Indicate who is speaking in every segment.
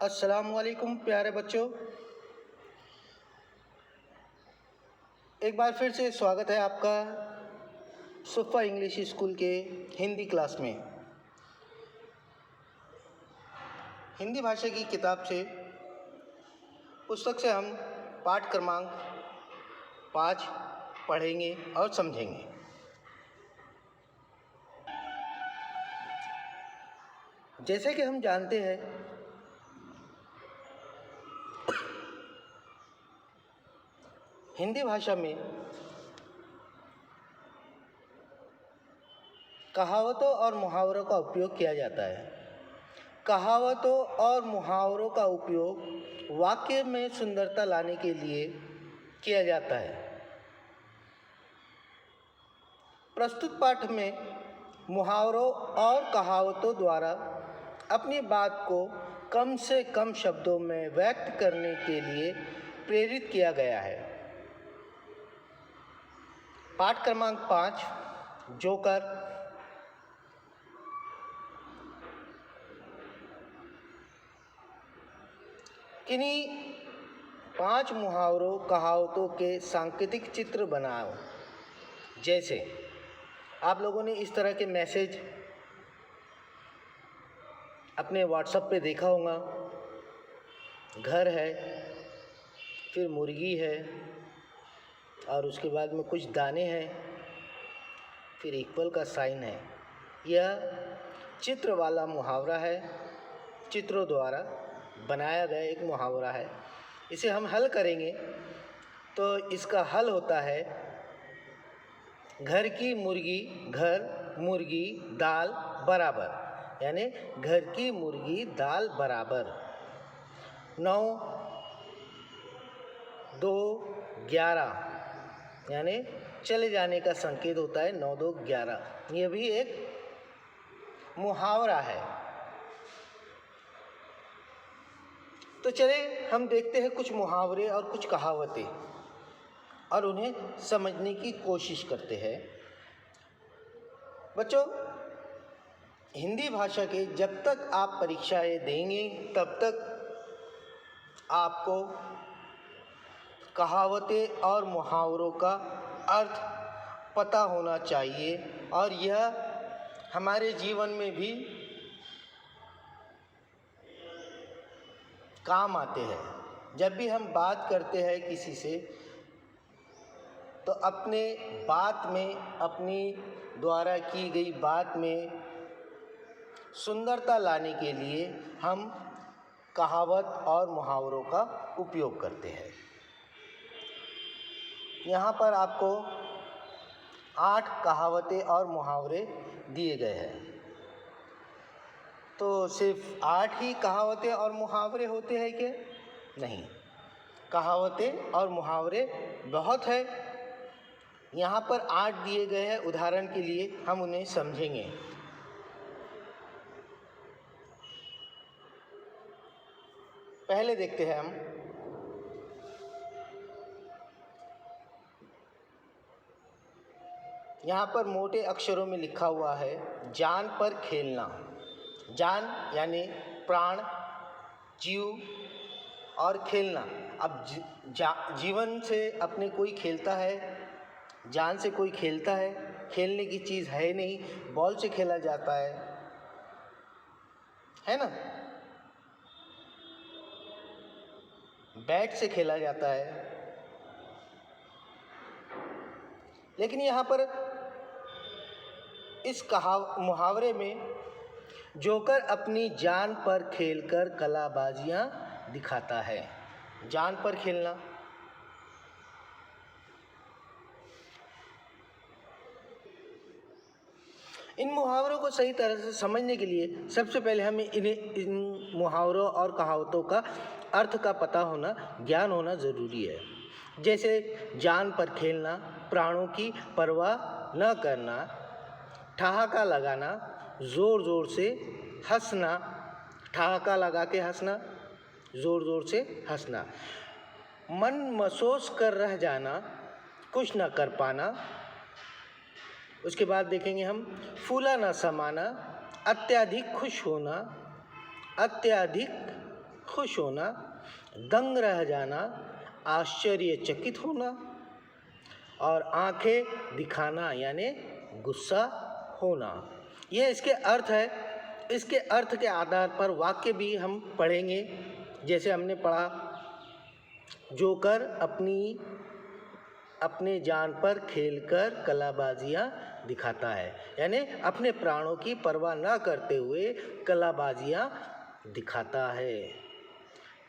Speaker 1: अस्सलामुअलैकुम प्यारे बच्चों, एक बार फिर से स्वागत है आपका सुफ़ा इंग्लिश स्कूल के हिंदी क्लास में। हिंदी भाषा की किताब से पुस्तक से हम पाठ क्रमांक 5 पढ़ेंगे और समझेंगे। जैसे कि हम जानते हैं, हिंदी भाषा में कहावतों और मुहावरों का उपयोग किया जाता है। कहावतों और मुहावरों का उपयोग वाक्य में सुंदरता लाने के लिए किया जाता है। प्रस्तुत पाठ में मुहावरों और कहावतों द्वारा अपनी बात को कम से कम शब्दों में व्यक्त करने के लिए प्रेरित किया गया है। पाठ क्रमांक 5 जोकर। किन्हीं 5 मुहावरों कहावतों के सांकेतिक चित्र बनाओ। जैसे आप लोगों ने इस तरह के मैसेज अपने व्हाट्सएप पे देखा होगा। घर है, फिर मुर्गी है, और उसके बाद में कुछ दाने हैं, फिर इक्वल का साइन है। यह चित्र वाला मुहावरा है, चित्रों द्वारा बनाया गया एक मुहावरा है। इसे हम हल करेंगे तो इसका हल होता है घर की मुर्गी, घर मुर्गी दाल बराबर, यानी घर की मुर्गी दाल बराबर। 9 2 11, यानी चले जाने का संकेत होता है। 9 2 11, यह भी एक मुहावरा है। तो चले हम देखते हैं कुछ मुहावरे और कुछ कहावतें और उन्हें समझने की कोशिश करते हैं। बच्चों, हिंदी भाषा के जब तक आप परीक्षाएं देंगे तब तक आपको कहावतें और मुहावरों का अर्थ पता होना चाहिए, और यह हमारे जीवन में भी काम आते हैं। जब भी हम बात करते हैं किसी से, तो अपने बात में, अपनी द्वारा की गई बात में सुंदरता लाने के लिए हम कहावत और मुहावरों का उपयोग करते हैं। यहाँ पर आपको 8 कहावतें और मुहावरे दिए गए हैं। तो सिर्फ 8 ही कहावतें और मुहावरे होते हैं क्या? नहीं, कहावतें और मुहावरे बहुत है। यहाँ पर 8 दिए गए हैं। उदाहरण के लिए हम उन्हें समझेंगे। पहले देखते हैं हम। यहाँ पर मोटे अक्षरों में लिखा हुआ है जान पर खेलना। जान यानी प्राण, जीव, और खेलना। अब जीवन से अपने कोई खेलता है, जान से कोई खेलता है? खेलने की चीज़ है नहीं। बॉल से खेला जाता है ना? बैट से खेला जाता है। लेकिन यहाँ पर इस मुहावरे में जोकर अपनी जान पर खेलकर कलाबाजियाँ दिखाता है। जान पर खेलना। इन मुहावरों को सही तरह से समझने के लिए सबसे पहले हमें इन मुहावरों और कहावतों का अर्थ का पता होना, ज्ञान होना ज़रूरी है। जैसे जान पर खेलना, प्राणों की परवाह न करना, ठहाका लगाना, ज़ोर ज़ोर से हंसना, ठहाका लगा के हंसना, ज़ोर ज़ोर से हंसना, मन महसूस कर रह जाना, कुछ न कर पाना। उसके बाद देखेंगे हम फूला न समाना, अत्यधिक खुश होना, अत्यधिक खुश होना, दंग रह जाना, आश्चर्यचकित होना, और आंखें दिखाना यानी गुस्सा होना। यह इसके अर्थ है। इसके अर्थ के आधार पर वाक्य भी हम पढ़ेंगे। जैसे हमने पढ़ा, जोकर अपने जान पर खेलकर कलाबाजियाँ दिखाता है, यानी अपने प्राणों की परवाह न करते हुए कलाबाजियाँ दिखाता है।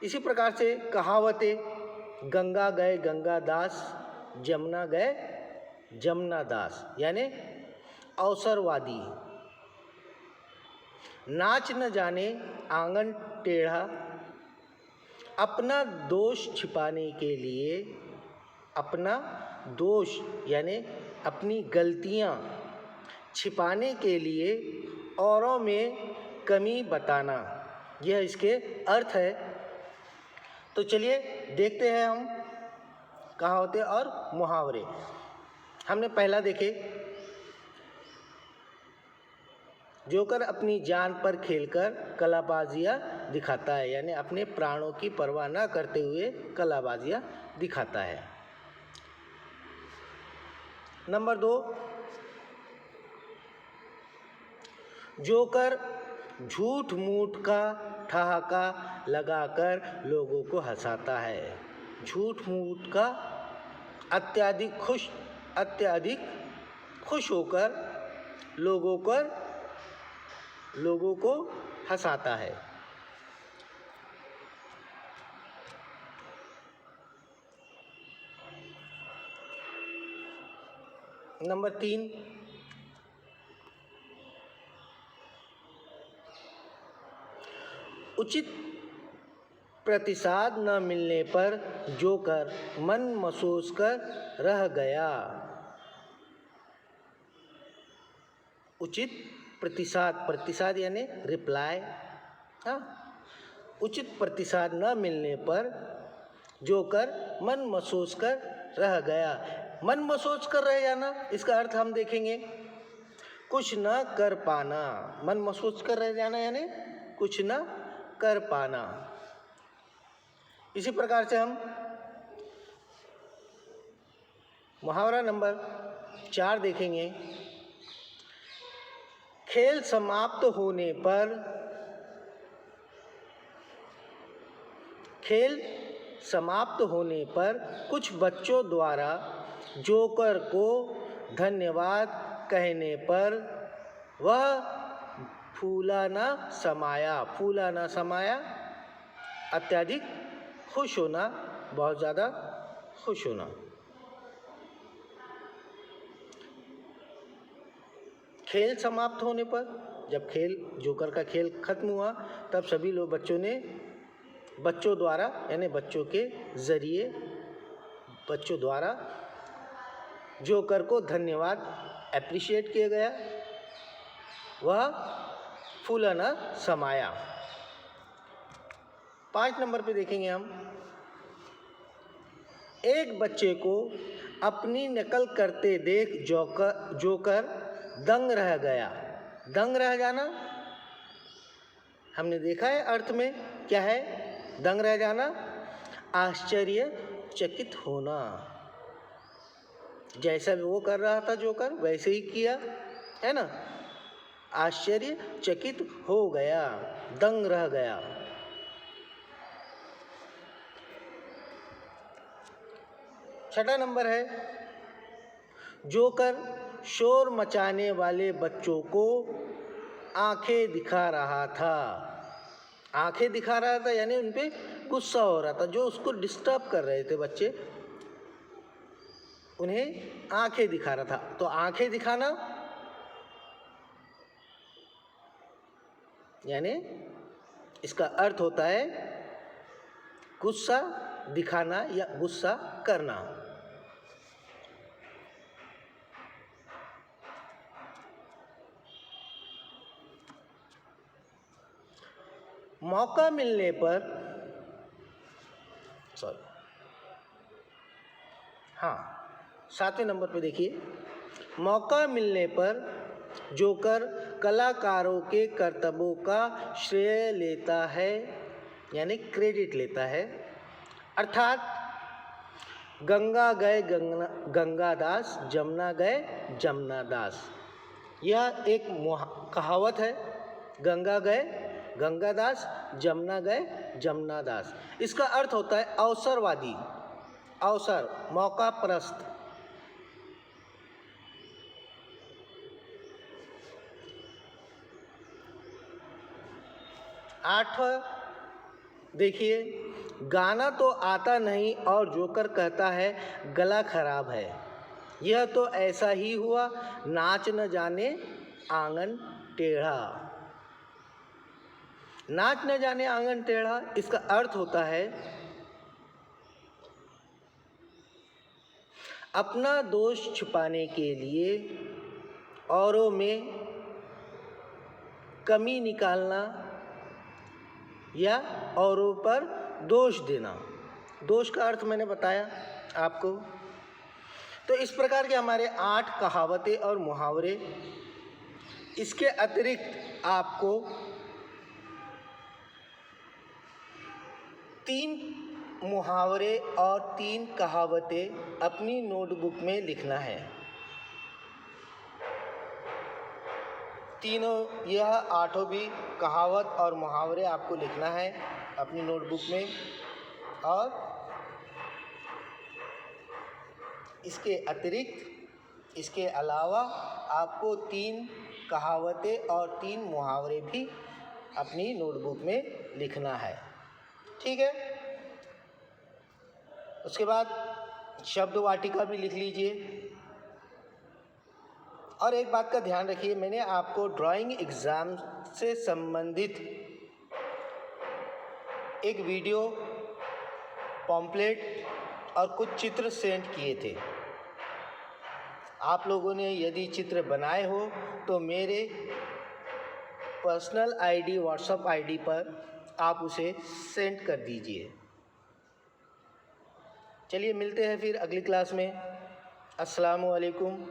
Speaker 1: इसी प्रकार से कहावतें, गंगा गए गंगादास, जमुना गए जमुनादास, यानी अवसरवादी। नाच न जाने आंगन टेढ़ा, अपना दोष छिपाने के लिए, अपना दोष यानी अपनी गलतियां छिपाने के लिए औरों में कमी बताना, यह इसके अर्थ है। तो चलिए देखते हैं हम कहावतें और मुहावरे। हमने पहला देखे, जोकर अपनी जान पर खेलकर कलाबाजियाँ दिखाता है, यानी अपने प्राणों की परवाह न करते हुए कलाबाजियाँ दिखाता है। नंबर 2, जोकर झूठ मूठ का ठहाका लगाकर लोगों को हंसाता है। झूठ मूठ का अत्यधिक खुश होकर लोगों को हंसाता है। नंबर 3, उचित प्रतिसाद न मिलने पर जोकर मन महसूस कर रह गया। उचित प्रतिसाद यानी रिप्लाई। हाँ, उचित प्रतिसाद न मिलने पर जोकर मन महसूस कर रह गया। मन महसूस कर रह जाना, इसका अर्थ हम देखेंगे कुछ न कर पाना। मन महसूस कर रह जाना यानी कुछ न कर पाना। इसी प्रकार से हम मुहावरा नंबर 4 देखेंगे। खेल समाप्त होने पर कुछ बच्चों द्वारा जोकर को धन्यवाद कहने पर वह फूला न समाया अत्यधिक खुश होना, बहुत ज़्यादा खुश होना। खेल समाप्त होने पर, जब जोकर का खेल खत्म हुआ, तब सभी लोग बच्चों द्वारा यानी बच्चों के जरिए बच्चों द्वारा जोकर को धन्यवाद एप्रिशिएट किया गया, वह फूला न समाया। 5 नंबर पे देखेंगे हम, एक बच्चे को अपनी नकल करते देख जोकर दंग रह गया। दंग रह जाना हमने देखा है अर्थ में क्या है। दंग रह जाना आश्चर्यचकित होना, जैसा वो कर रहा था जोकर वैसे ही किया, है ना। आश्चर्यचकित हो गया, दंग रह गया। छठा नंबर है, जोकर शोर मचाने वाले बच्चों को आंखें दिखा रहा था। आंखें दिखा रहा था यानी उन पे गुस्सा हो रहा था। जो उसको डिस्टर्ब कर रहे थे बच्चे, उन्हें आंखें दिखा रहा था। तो आंखें दिखाना यानी इसका अर्थ होता है गुस्सा दिखाना या गुस्सा करना। मौका मिलने पर, हाँ 7वें नंबर पे देखिए, मौका मिलने पर जोकर कलाकारों के करतबों का श्रेय लेता है यानी क्रेडिट लेता है। अर्थात गंगा गए गंगादास, जमुना गए जमुनादास। यह एक कहावत है। गंगा गए गंगादास, जमुना गए जमुनादास। इसका अर्थ होता है अवसरवादी, अवसर, मौका परस्त। आठवां देखिए, गाना तो आता नहीं और जोकर कहता है गला खराब है। यह तो ऐसा ही हुआ, नाच न जाने आंगन टेढ़ा। नाच न जाने आंगन टेढ़ा, इसका अर्थ होता है अपना दोष छुपाने के लिए औरों में कमी निकालना या औरों पर दोष देना। दोष का अर्थ मैंने बताया आपको। तो इस प्रकार के हमारे 8 कहावतें और मुहावरे। इसके अतिरिक्त आपको 3 मुहावरे और 3 कहावतें अपनी नोटबुक में लिखना है। तीनों, यह 8 भी कहावत और मुहावरे आपको लिखना है अपनी नोटबुक में। और इसके अतिरिक्त, इसके अलावा आपको 3 कहावतें और 3 मुहावरे भी अपनी नोटबुक में लिखना है। ठीक है। उसके बाद शब्द वाटिका भी लिख लीजिए। और एक बात का ध्यान रखिए, मैंने आपको ड्राइंग एग्ज़ाम से संबंधित एक वीडियो, पॉम्पलेट और कुछ चित्र सेंड किए थे। आप लोगों ने यदि चित्र बनाए हो तो मेरे पर्सनल आईडी, व्हाट्सएप आईडी पर आप उसे सेंड कर दीजिए। चलिए मिलते हैं फिर अगली क्लास में। अस्सलामु अलैकुम।